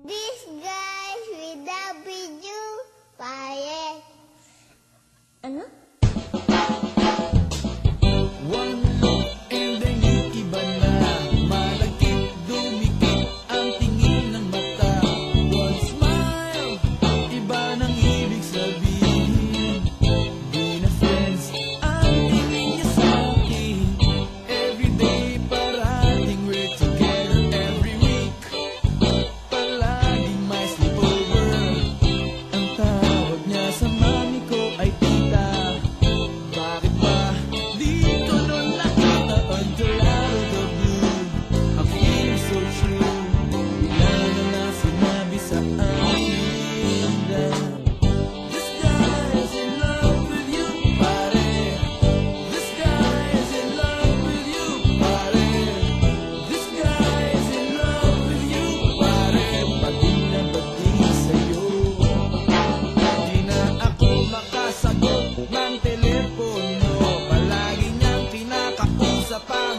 This guys with W pare. Ano? One look and then yung iba na malagkit, dumikit ang tingin ng mata. One smile, iba nang ibig sabihin. Di na friends ang tingin niya sa akin. Everyday parating we're together every week. Palaging may sleepover. Ang tawag niya sa mami ko ay tita. Bakit ba dito nun nakita until out of the blue? I feel so true. Bigla na sinabi sa akin na this guy is in love with you, pare. This guy is in love with you, pare. This guy is in love with you, pare. Bading na bading sa'yo. Di na ako makasagot ng telepono. Palagi niyang kinakausap ang